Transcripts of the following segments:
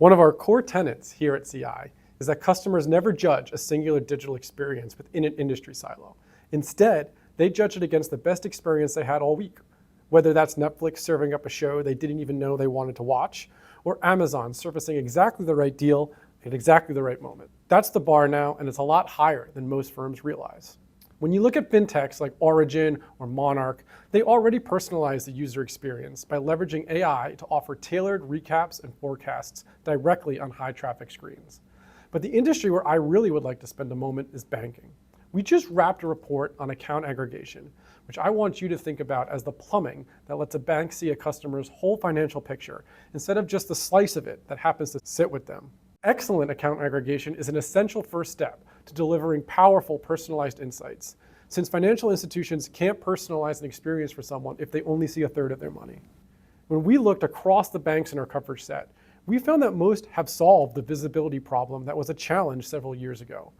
One of our core tenets here at CI is that customers never judge a singular digital experience within an industry silo. Instead, they judge it against the best experience they had all week, whether that's Netflix serving up a show they didn't even know they wanted to watch, or Amazon surfacing exactly the right deal at exactly the right moment. That's the bar now, and it's a lot higher than most firms realize. When you look at fintechs like Origin or Monarch, they already personalize the user experience by leveraging AI to offer tailored recaps and forecasts directly on high traffic screens. But the industry where I really would like to spend a moment is banking. We just wrapped a report on account aggregation, which I want you to think about as the plumbing that lets a bank see a customer's whole financial picture instead of just the slice of it that happens to sit with them. Excellent account aggregation is an essential first step to delivering powerful personalized insights, since financial institutions can't personalize an experience for someone if they only see a third of their money. When we looked across the banks in our coverage set, we found that most have solved the visibility problem that was a challenge several years ago.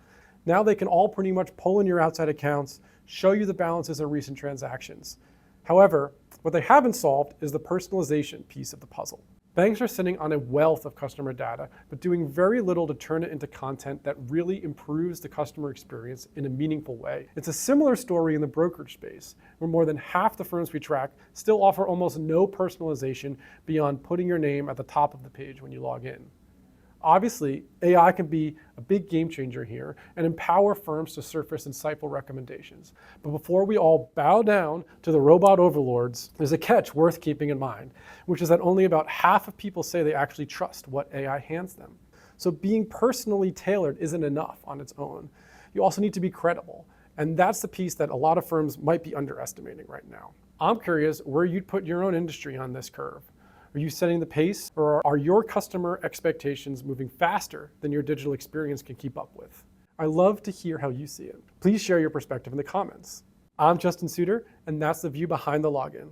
Now they can all pretty much pull in your outside accounts, show you the balances of recent transactions. However, what they haven't solved is the personalization piece of the puzzle. Banks are sitting on a wealth of customer data, but doing very little to turn it into content that really improves the customer experience in a meaningful way. It's a similar story in the brokerage space, where more than half the firms we track still offer almost no personalization beyond putting your name at the top of the page when you log in. Obviously, AI can be a big game changer here and empower firms to surface insightful recommendations. But before we all bow down to the robot overlords, there's a catch worth keeping in mind, which is that only about half of people say they actually trust what AI hands them. So being personally tailored isn't enough on its own. You also need to be credible. And that's the piece that a lot of firms might be underestimating right now. I'm curious where you'd put your own industry on this curve. Are you setting the pace, or are your customer expectations moving faster than your digital experience can keep up with? I love to hear how you see it. Please share your perspective in the comments. I'm Justin Suter, and that's the view behind the login.